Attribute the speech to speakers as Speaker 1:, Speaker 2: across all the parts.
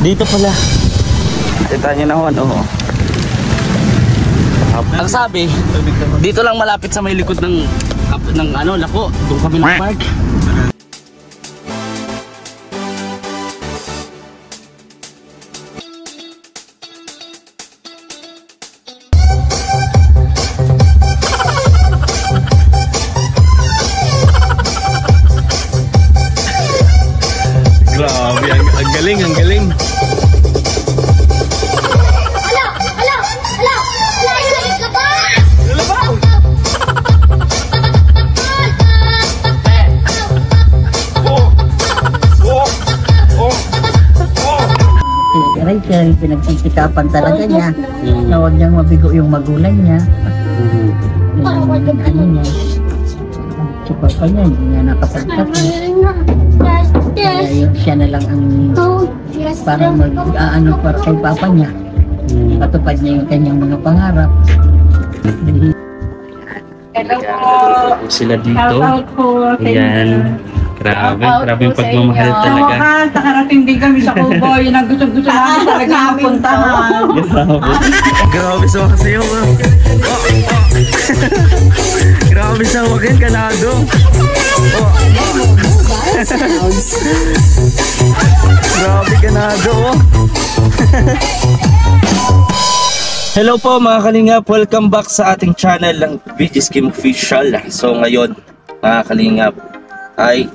Speaker 1: Dito pala. Kita nyo naman, oh. Ang sabi, dito lang malapit sa may likod ng ano, lako. Doon kami nag-park.
Speaker 2: Grabe, ang galing, ang galing.
Speaker 3: Rachel, pinagsisikapan talaga niya na huwag niyang mabigo yung magulang niya. Ano niya, si papa niya, hindi niya nakapagtapos. Kaya siya na lang ang parang mag-aano para kay papa niya. Patupad niya yung kanyang mga pangarap.
Speaker 1: Hello po. Sila dito. Ayan. Grabe, grabe yung pagmamahal talaga.
Speaker 4: Nakarating din kami sa Cuba. Yun ang gusto-gusto namin talaga mapuntahan.
Speaker 1: Grabe sa kasayo. Grabe sa wakin, kanado. Grabe kanado. Hello po mga kalingap, welcome back sa ating channel ng VG's Game Official. So ngayon mga kalingap ay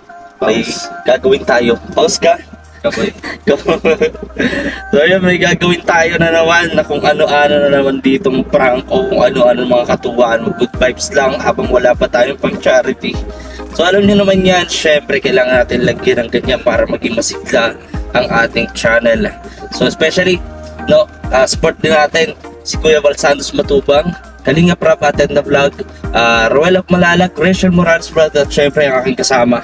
Speaker 1: may gagawin tayo. Pause ka? Kapoy. So yun, may gagawin tayo na naman na kung ano-ano na naman ditong prank o kung ano-ano mga katuwaan. Good vibes lang habang wala pa tayong pang charity. So alam niyo naman yan, syempre kailangan natin lagyan ng ganyan para maging masigla ang ating channel. So especially, no, support din natin si Kuya Val Santos Matubang, Kalinga Prab Attend the Vlog, Roel of Malalag, Rachel Morales brother, at syempre ang aking kasama.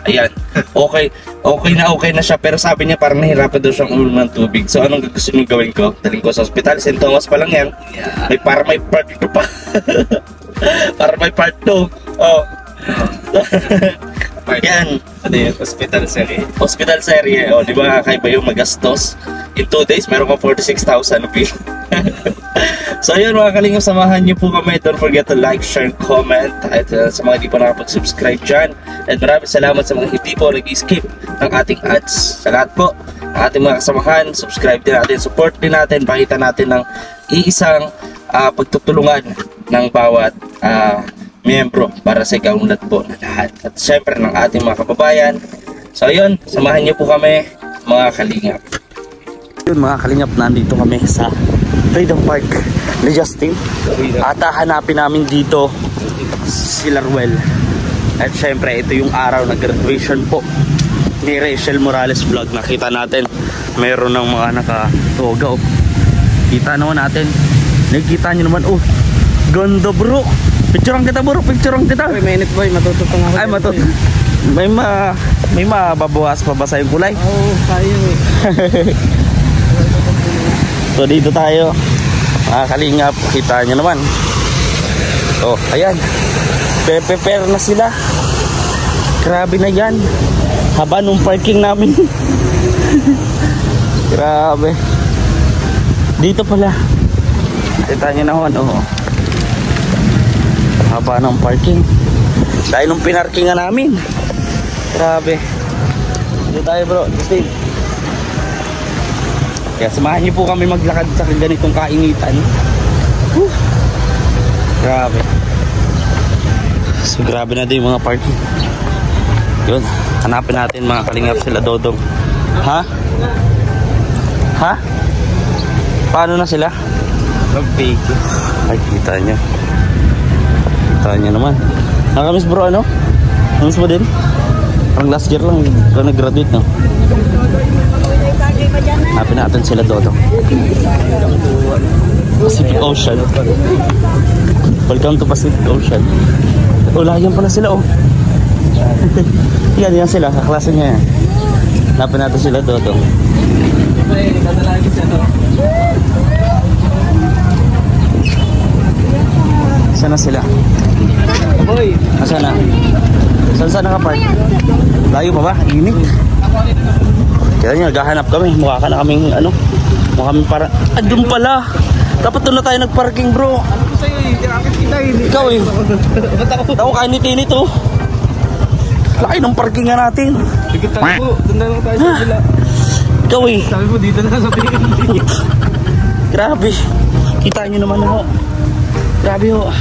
Speaker 1: Ayan, okay na siya, pero sabi niya parang nahirapan daw siyang uminom ng tubig. So anong gusto niyo gawin ko? Daling ko sa ospital, St. Thomas pa lang yan. May para may part 2 pa. Para may part 2. Oh. Yan. Ano yun? Hospital serie. Hospital serie. O, di ba kakaiba yung magastos? In 2 days, meron ka 46,000 rupees. So yun mga kalingap, samahan niyo po kami. Don't forget to like, share, comment. At sa mga hindi po nakapag-subscribe dyan. At maraming salamat sa mga hindi po nag-skip ng ating ads. Sa lahat po, ang ating mga kasamahan, subscribe din natin, support din natin, pakita natin ng iisang pagtutulungan ng bawat miyembro para sa ikaunlad po na lahat. At syempre ng ating mga kababayan. So yun, samahan niyo po kami mga kalingap. Yun mga kalingap, nandito kami sa Freedom Park ni Justin. At hanapin namin dito si Laruel. At syempre ito yung araw na graduation po ni Rachel Morales Vlog. Nakita natin mayroon ng mga nakatoga. Kita naman natin. Nakikita nyo naman. Oh, ganda bro. Picturean kita bro, picturean kita.
Speaker 4: May minute boy, matututong ako.
Speaker 1: Ay matutong. May mababawas pa ba sa yung kulay?
Speaker 4: Oo, tayo eh.
Speaker 1: So dito tayo mga kalingap, kita nyo naman. Oh, ayan, prepare na sila. Grabe na yan, haba nung parking namin. Grabe. Dito pala, kita nyo naman. Oh, haba ng parking dahil nung pinarkingan namin. Grabe. Dito tayo bro, Steve. Kaya samahan niyo po kami maglakad sa ganitong kainitan. Grabe. So grabe na din yung mga parking. Yun, hanapin natin mga kalingap sila Dodong. Ha? Ha? Paano na sila? Mag-bake. Ay, kita nyo. Kita nyo naman. Nakamiss bro, ano? Nakamiss mo din? Parang last year lang nag-graduate, no? Hanapin natin sila Dodong. Pacific Ocean. Welcome to Pacific Ocean. Ulayan pala sila, oh. Yan sila, kaklase niya yan. Hanapin natin sila Dodong. Saan na sila?
Speaker 4: Boy,
Speaker 1: nasaan na? Saan nakapark? Layo pa ba? Init? Kaya nyo, naghahanap kami. Mukha ka na kaming ano. Mukha kami parang, doon pala. Dapat doon na tayo nagparking bro.
Speaker 2: Ano ko sa'yo eh, akit kita eh.
Speaker 1: Ikaw eh. Ba't ako kainit-init oh. Laki ng parkingan natin.
Speaker 2: Sige tayo po, doon na lang tayo sa bila.
Speaker 1: Ikaw eh.
Speaker 2: Sabi mo dito na sa tingin.
Speaker 1: Grabe. Kita nyo naman ako. Grabe ho.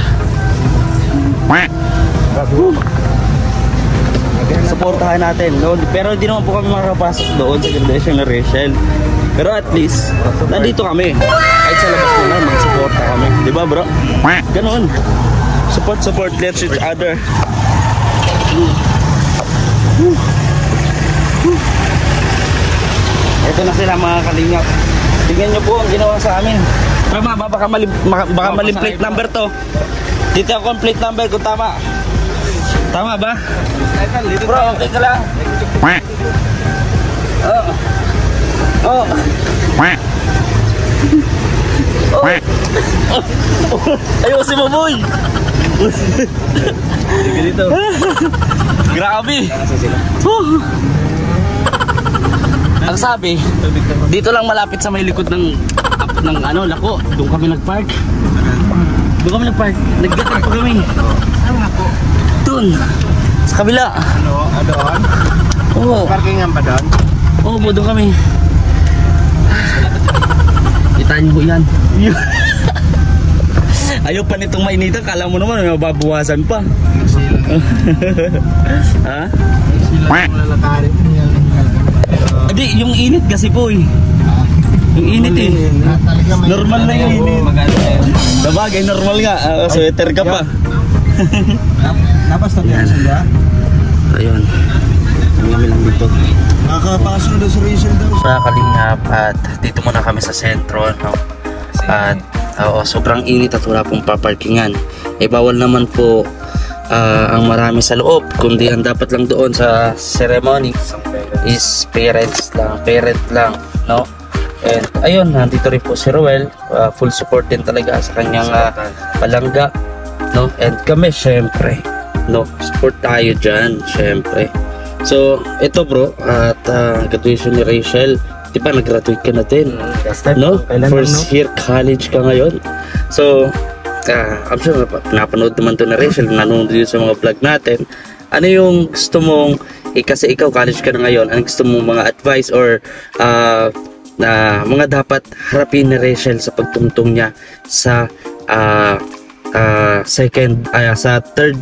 Speaker 1: Supportahan natin. No? Pero hindi naman po kami makapasok doon sa graduation ni Rachel. Pero at least, nandito kami. Kahit sa labas na lang, mag-supporta kami. Diba bro? Ganon. Support, let's each other. Ito na sila mga kalingap. Tingnan nyo po ang ginawa sa amin. Tama ba? Baka maling plate number to. Dito ang plate number kung tama. Tama ba? Bro, okay ka lang. Oh. Ayusin mo boy.
Speaker 2: Sige dito.
Speaker 1: Grabe. Ang sabi, dito lang malapit sa may likod ng ano, lako. Doon kami nagpark. Nagdatag pa kami. Doon. Sa kabila.
Speaker 2: Ano? Doon?
Speaker 1: Oo.
Speaker 2: Parkingan pa doon?
Speaker 1: Oo, doon kami. Kitaan niyo yan. Ayaw pa nitong mainita. Kala mo naman may mababawasan pa. Ha?
Speaker 2: Sila yung lalakarin.
Speaker 1: Hindi, yung init kasi po eh. Yung init eh. Normal na yung init. Sabagay, normal nga. Sweater ka pa.
Speaker 2: Napas na tayo sila?
Speaker 1: Ayun. Ang kami lang dito.
Speaker 2: Nakakapasok na sa Rachel daw.
Speaker 1: Sa Kalingap at dito muna kami sa sentro. No? At sobrang init at wala pong paparkingan. Eh bawal naman po ang marami sa loob. Kundi ang dapat lang doon sa ceremony is parent lang, no? And ayun, nandito rin po si Roel, full support din talaga sa kanyang palangga, no? And kami syempre, no, support tayo dyan, syempre. So ito bro, at graduation ni Rachel, di ba nag-graduate ka na din, no? First year college ka ngayon. So I'm sure napanood naman to na Rachel, nanonood din sa mga vlog natin. Ano yung gusto mong, kasi ikaw college ka na ngayon, ano gusto mong mga advice or na mga dapat harapin ni Rachel sa pagtungtong niya sa sa third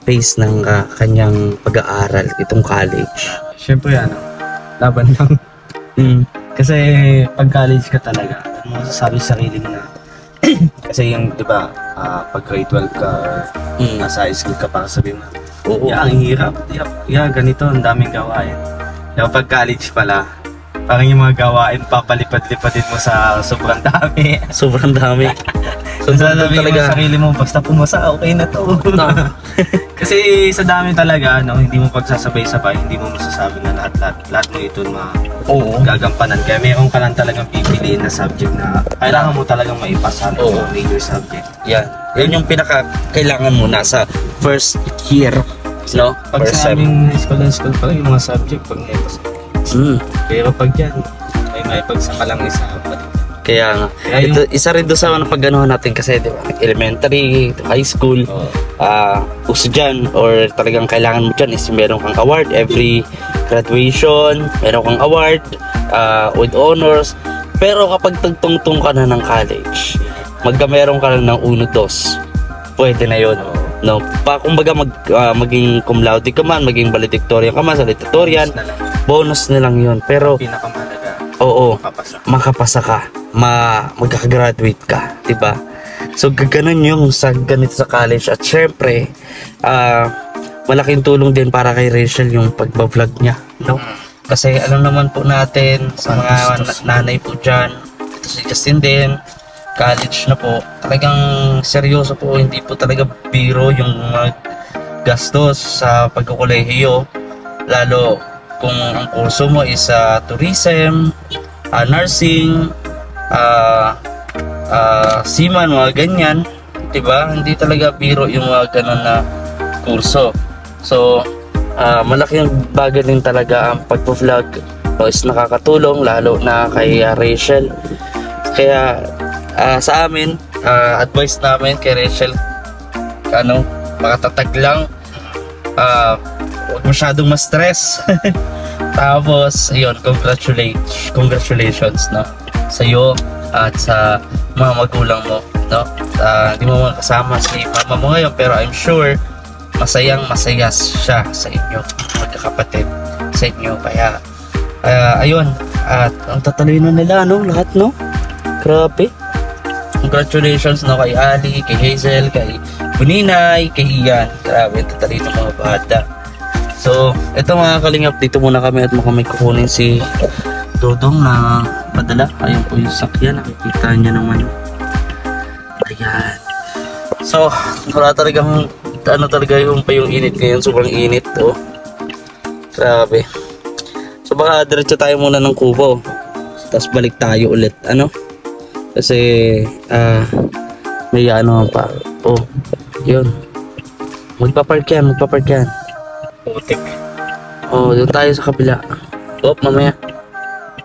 Speaker 1: phase ng kanyang pag-aaral, itong college?
Speaker 2: Siyempre laban lang. Kasi pag college ka talaga, ano mo sasabi sa sarili mo na kasi yung, di ba, pag grade 12 ka, nasa high school ka, para sabihin mo, ang hirap, ganito, ang daming gawain. Yung pag college pala, parang yung mga gawain, papalipad-lipadin mo sa sobrang dami.
Speaker 1: Sobrang dami.
Speaker 2: So, sasabihin mo sa sarili mo, basta pumasa, okay na to. Kasi sa dami talaga, hindi mo pagsasabay-sabay, hindi mo masasabi na lahat mo ito gagampanan. Kaya meron ka lang talagang pipiliin na subject na kailangan mo talagang maipasa ng major subject.
Speaker 1: Yan. Yan yung pinaka-kailangan mo nasa first year, no?
Speaker 2: Pag sa aming school pa lang, yung mga subject, pag naipasa. Pero pag dyan, ay maipagsa ka lang isa.
Speaker 1: Kaya nga, isa rin doon sa napaganohan natin kasi, di ba, elementary, high school, uso dyan, or talagang kailangan mo dyan is meron kang award every graduation, meron kang award with honors. Pero kapag tagtungtong ka na ng college, meron ka lang ng 1-2, pwede na yun. No? Kumbaga maging cum laude ka man, maging valedictorian ka man, salutatorian, bonus na lang yun. Pero
Speaker 2: pinakamahalaga,
Speaker 1: makapasa ka, magkakagraduate ka, diba? So ganun yung ganito sa college. At syempre malaking tulong din para kay Rachel yung pagbablog niya, no? Kasi alam naman po natin sa mga nanay po dyan, ito si Justin din, college na po, talagang seryoso po, hindi po talaga biro yung gastos sa pagkukolehiyo, lalo kung ang kurso mo is tourism, nursing, seaman, mga ganyan, diba? Hindi talaga biro yung mga ganun na kurso. So malaking bagay din talaga ang pagpo-vlog is nakakatulong lalo na kay Rachel. Kaya sa amin, advice namin kay Rachel, makatatag lang, huwag masyadong ma-stress. Tapos ayun, congratulations no sa iyo at sa mga magulang mo, no. Hindi mo kasama si mama mo ngayon, pero I'm sure masaya siya sa inyo, magkakapatid sa inyo. Kaya ayun, at ang tatalino nila, no, lahat, no. Grabe. Congratulations, no, kay Ali, kay Hazel, kay Buninay, kay Ian. Grabe, tatalino mga bata. So, ito mga kalingap, dito muna kami at mukhang may kukunin si Dodong na padala. Ayun po yung sakyan, nakikita niya naman. Ayan. So, wala talagang, talaga yung init ngayon, sobrang init, oh. Grabe. So, baka diretso tayo muna ng Kubo. Tapos balik tayo ulit, kasi, may pa. Oh, yun. Magpapark yan. Putik. Oh, doon tayo sa kabila. Oh, mamaya.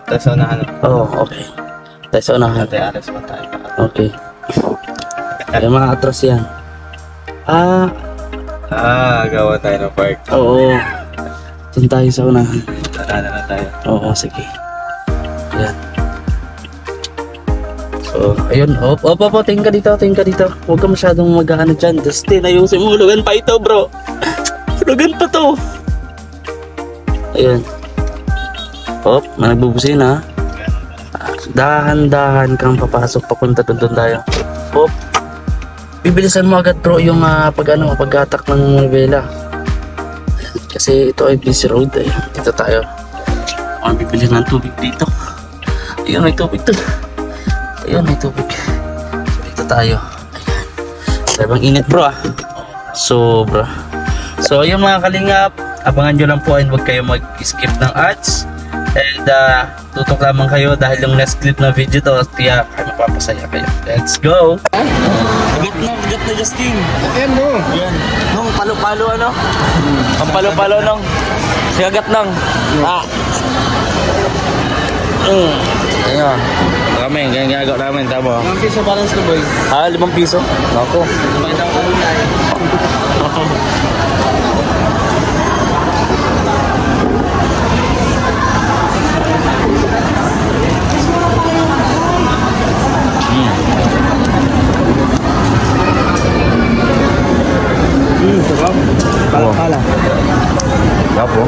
Speaker 2: Tayo sa unahan.
Speaker 1: Oh, okay. Tayo sa unahan.
Speaker 2: Alas pa tayo.
Speaker 1: Okay. Ay, mga atras yan.
Speaker 2: Gawa tayo ng park.
Speaker 1: Oo. Doon tayo sa unahan.
Speaker 2: Tara na tayo.
Speaker 1: Oo, sige. Ayan. So, ayun. Opo, tingin ka dito. Huwag ka masyadong mag-ano dyan. Dustin, ayusin mo. Hulugan pa ito, bro. Hulugan pa to. Ayun. Hop, nagbubusin ha. Dahan-dahan kang papasok papunta doon tayo. Hop. Bibilisan mo agad, bro, yung pag-atak ng vela. Kasi ito ay busy road eh. Dito tayo. Bibili ng tubig dito. Ayun, may tubig to. Ayun, may tubig. Dito tayo. Ayan. Sabang init, bro, sobra. So, ayun mga kalingap, abangan nyo lang po and huwag kayo mag-skip ng ads. And tutok lamang kayo dahil yung next clip na video to, tiyak ay mapapasaya kayo. Let's go! Agat na Justin!
Speaker 2: Ayan mo!
Speaker 1: Ayan. Nung palo-palo ang palo-palo nung sigagat nang. Ayun. Kami, ganyan ginagawa namin, tama.
Speaker 2: 5 piso balance ko, boy.
Speaker 1: 5 piso? Ako.
Speaker 2: Kumain ako kanina eh. Sarap. Pala-pala.
Speaker 1: Gapo.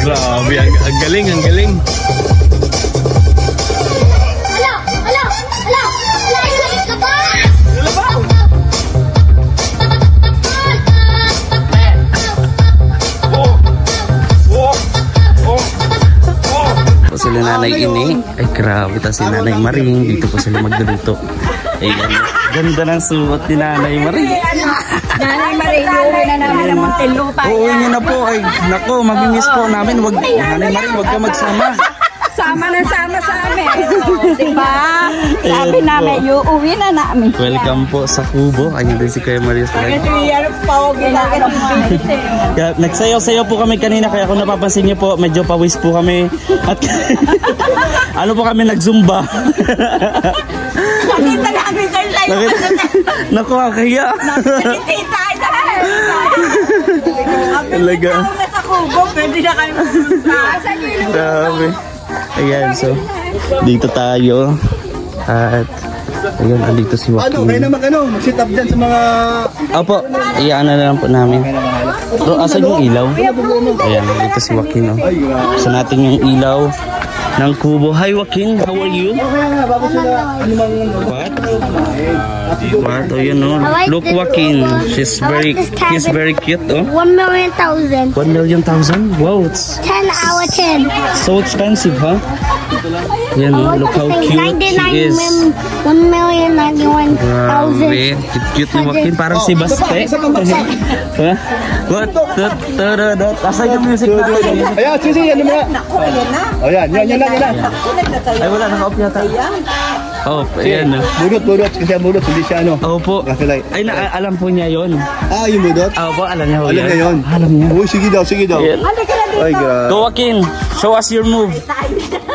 Speaker 2: Grabe, ang galing.
Speaker 1: Sila Nanay Ini, ay grabe, ta si Nanay Maring, dito po sila magluluto. Ayan, ganda ng suot ni Nanay Maring.
Speaker 3: Nanay Marie, uuwi na namin ng Muntinlupa.
Speaker 1: Uuwi niyo na po, ay nako, mamimiss po namin, Nanay Maring, wag ka magsama.
Speaker 3: Sama sa amin. Diba? Sabi namin, uuwi na namin.
Speaker 1: Welcome po sa Kubo. Ayun din si Kuya Marius. Nagsayaw-sayaw po kami kanina, kaya kung napapansin niyo po, medyo pawis po kami. At ano po kami, nagzumba.
Speaker 3: Nakita namin kayo sa iyo.
Speaker 1: Naku, kaya.
Speaker 3: Nakita
Speaker 1: Talaga.
Speaker 3: sa Kubo, pwede na kayo pumunta.
Speaker 1: Grabe. Ayan, so dito tayo. At ayun, andito si Joaquin.
Speaker 2: Kayo naman mag-sit up dyan sa mga...
Speaker 1: Opo, iyan na lang po namin. Bro, asan yung ilaw? Ayan, dito si Joaquin. Gusto natin yung ilaw ng Kubo. Hi Joaquin, how are you? What? What? Oh, you know. Look Joaquin, he's very cute. Oh.
Speaker 5: 1,000,000.
Speaker 1: 1,000,000? Wow, it's
Speaker 5: 10 out of 10.
Speaker 1: so expensive, huh?
Speaker 2: Yan, look how cute she is.
Speaker 5: 1,091,000.
Speaker 2: Grabe, cute ni Joaquin. Parang si Baste. Ha? What? Asan yung music natin?
Speaker 6: Ayan, sisi, yan mo na. Oh, yan na.
Speaker 2: Ay, wala, naka-off yata. Oh, ayan na.
Speaker 6: Budot, kasi ang budot, hindi siya ano.
Speaker 2: Opo.
Speaker 6: Kasilay.
Speaker 2: Ay, alam po niya yun.
Speaker 6: Yung budot?
Speaker 2: Opo, alam niya ho
Speaker 6: Alam niya yun.
Speaker 2: Alam niya.
Speaker 6: Uy, sige daw.
Speaker 2: Ayan.
Speaker 6: Ay, grabe.
Speaker 2: Go, Joaquin. Show us your move.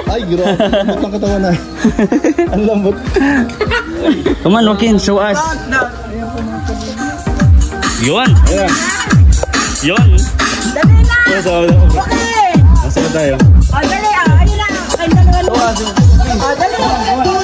Speaker 6: Ay, grabe. Lambot ang katawan na. Ang lambot.
Speaker 2: Come on, Joaquin. Show us. Yun.
Speaker 6: Ayan.
Speaker 2: Yun.
Speaker 5: Dali na! Okay!
Speaker 6: Nasaan tayo?
Speaker 5: Dali ayun na! Kayong dalawa na! Dali!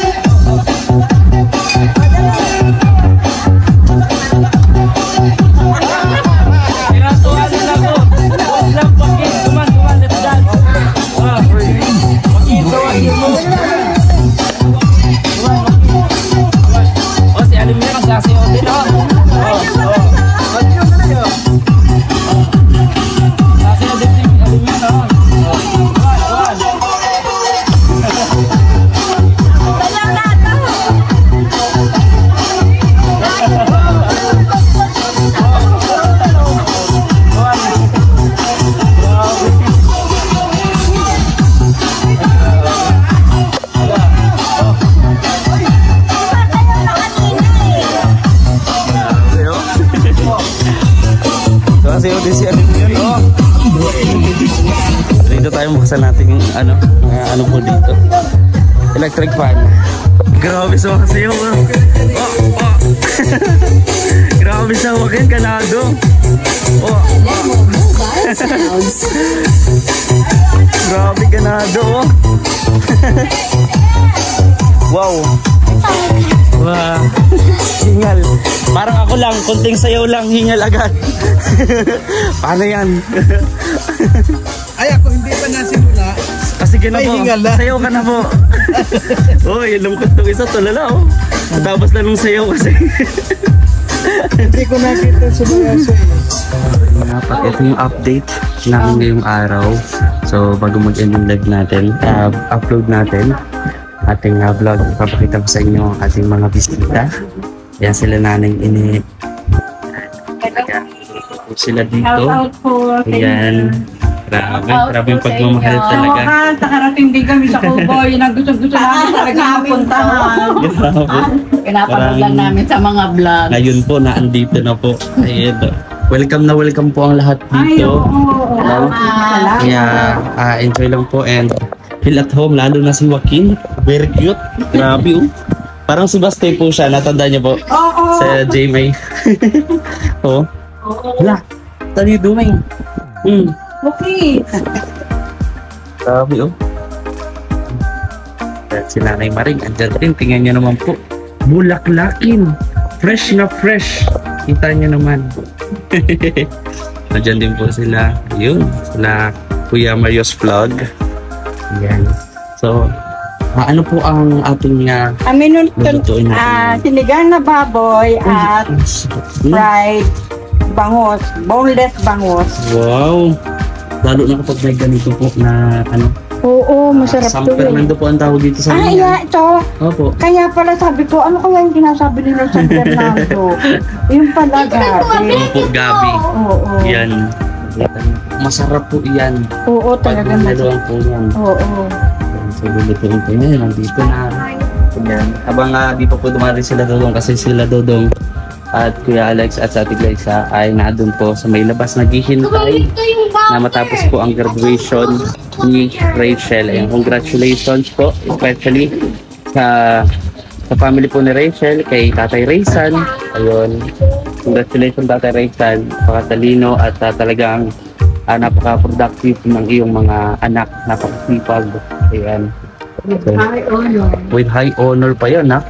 Speaker 2: Kasi yung DC ano yun, oh. Dito tayo buksan natin yung ano po dito. Electric fan. Grabe sa sayo. Oh. Grabe sa Joaquin, kanado. Oh. Grabe kanado, oh. Wow. Wow. Hingal. Parang ako lang, kunting sayaw lang, hingal agad. Paano yan?
Speaker 6: Ay, ako hindi pa nasimula.
Speaker 2: Kasi ka na po,
Speaker 6: hingal na.
Speaker 2: sayaw ka na po. Uy, lungkot tong isa, tulala oh. Matapos na nung sayaw kasi.
Speaker 6: Hindi ko nakita sa mga
Speaker 2: Ito yung update namin ngayong araw. So, bago mag-end yung live natin, upload natin ating vlog. Papakita ko sa inyo ang ating mga bisita. Yan sila nanay ini. Sila dito. Ayan. Grabe yung pagmamahal talaga.
Speaker 4: Nakarating din kami sa Cowboy na gusto-gusto namin talaga mapuntahan.
Speaker 3: Pinapanood lang namin sa mga vlog.
Speaker 2: Ngayon po, naandito na po. Ayan. Welcome po ang lahat dito. Kaya enjoy lang po and feel at home, lalo na si Joaquin. Very cute. Grabe oh. Parang si Baste po siya, natanda niyo po. Sa JMA. Oh. Wala. What are you doing?
Speaker 4: Okay.
Speaker 2: Grabe oh. At si Nanay Maring, andyan rin. Tingnan niyo naman po. Bulaklakin. Fresh na fresh. Kita niyo naman. Andyan din po sila. Yun. Sila Kuya Mario's vlog. Yan. So, ano po ang ating lulutuin natin?
Speaker 4: Sinigang na baboy at fried bangos, boneless bangos.
Speaker 2: Wow! Lalo na kapag may ganito po na
Speaker 5: Oo, masarap
Speaker 2: San
Speaker 5: to eh.
Speaker 2: Fernando po ang tawag dito sa
Speaker 4: Ay, ito.
Speaker 2: Opo.
Speaker 4: Kaya pala sabi ko, ano kaya yung ginasabi nila sa San Fernando? Yung pala gabi.
Speaker 2: Opo, gabi.
Speaker 4: Oo.
Speaker 2: Yan. Masarap po yan.
Speaker 4: Oo, talaga masarap.
Speaker 2: Pagmamaluan po yan.
Speaker 4: Oo.
Speaker 2: So, lulutuin po yan. Nandito na. Yan. Habang di pa po dumari sila Dodong kasi sila Dodong at Kuya Alex at sa Ate Glyza ay naandun po sa may labas naghihintay na matapos po ang graduation ni Rachel. Ayun, congratulations po especially sa family po ni Rachel, kay Tatay Raysan. Ayun, congratulations Tatay Raysan, napakatalino at talagang napaka-productive ng iyong mga anak, napakasipag. Ayan. So, with high honor pa yun ha.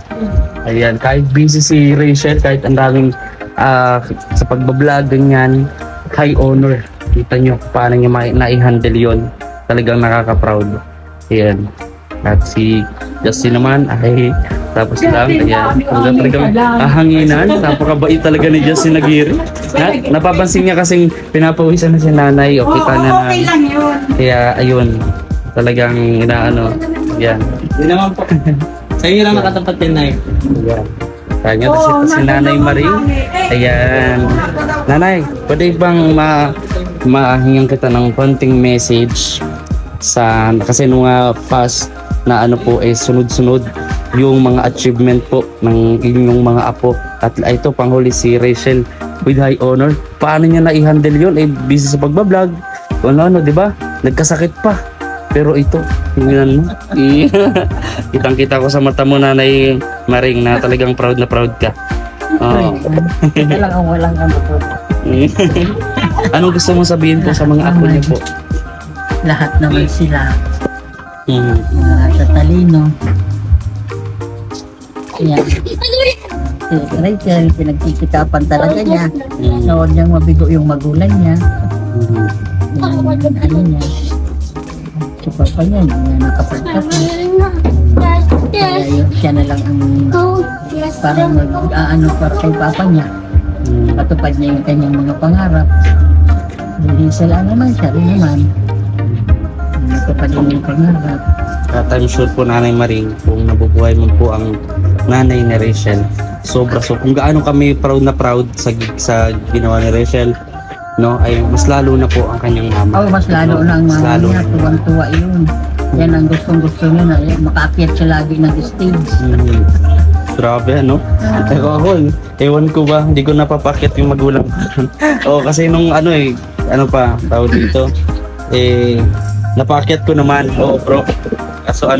Speaker 2: Ayan, kahit busy si Rachel, kahit ang daming sa pagbablog, ganyan, high honor. Kita nyo paano niya na-handle yun. Talagang nakaka-proud. Ayan. At si Justin naman ay tapos lang. Ayan. Talagang hanginan. Napakabait talaga ni Justin Aguirre. Napapansin niya kasing pinapawisan na si nanay. O kita na
Speaker 4: Okay lang yun.
Speaker 2: kaya ayun. Talagang Yan.
Speaker 7: Hindi naman po. Sa inyo lang nakatapat yan na yun.
Speaker 2: Yan. Kanya kasi ito si Nanay Maring. Ayan. Nanay, pwede bang mahingan kita ng konting message sa kasi nung past na ano po sunod-sunod yung mga achievement po ng inyong mga apo at ito panghuli si Rachel with high honor. Paano niya na-i-handle yun? Busy sa pagbablog. Ano, di ba? Nagkasakit pa. Pero ito, tingnan mo. Kitang-kita ko sa mata mo, Nanay Maring, na talagang proud na proud ka. Oh.
Speaker 3: Ito lang ang walang ano po.
Speaker 2: Anong gusto mong sabihin po sa mga apo niyo po?
Speaker 3: Lahat naman sila.
Speaker 2: Mm.
Speaker 3: Sa talino. Yan. Si Rachel, pinagkikitapan talaga niya. Na huwag niyang mabigo yung magulang niya. Ano niya. Si Papa niya, hindi niya nakapagkapag. Kaya siya na lang ang parang mag-aano para kay Papa niya. Patupad niya yung kanyang mga pangarap. Hindi sila naman, siya rin naman. Natupad niya yung pangarap.
Speaker 2: At I'm sure po, Nanay Maring, kung nabubuhay mo po ang nanay ni Rachel, sobra so kung gaano kami proud na proud sa ginawa ni Rachel, no, ay mas lalo na po ang kanyang mama.
Speaker 3: Oh, mas lalo na ang
Speaker 2: Mas
Speaker 3: mama
Speaker 2: lalo
Speaker 3: niya,
Speaker 2: na.
Speaker 3: tuwang-tuwa yun. Yan ang gustong-gusto niya na makaakyat siya lagi ng stage.
Speaker 2: Grabe, ano? Pero ako, ewan ko ba, hindi ko napapakyat yung magulang. Oo, kasi nung ano pa, tawag dito, napakyat ko naman. Oo, bro. Kaso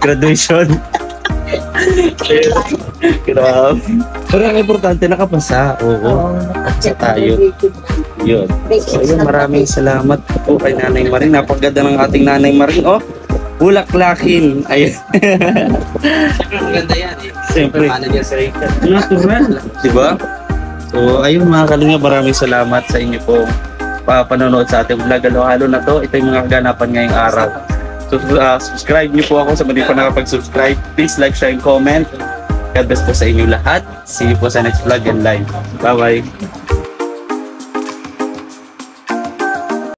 Speaker 2: graduation. Grabe. Pero ang importante, nakapasa. Oo, nakapasa tayo. Yun. So, yun, maraming salamat po kay Nanay Maring. Napaganda ng ating Nanay Maring. Oh, bulaklakin. Ayun.
Speaker 7: Maganda yan eh.
Speaker 2: Siyempre.
Speaker 7: Manager sa Rachel.
Speaker 2: Natural. Diba? So, ayun mga kalinga, maraming salamat sa inyo po panonood sa ating vlog. Halo-halo na to. Ito yung mga kaganapan ngayong araw. So, subscribe niyo po ako sa mga pa nakapag-subscribe. Please like, share, and comment. God bless po sa inyo lahat. See you po sa next vlog and live. Bye-bye.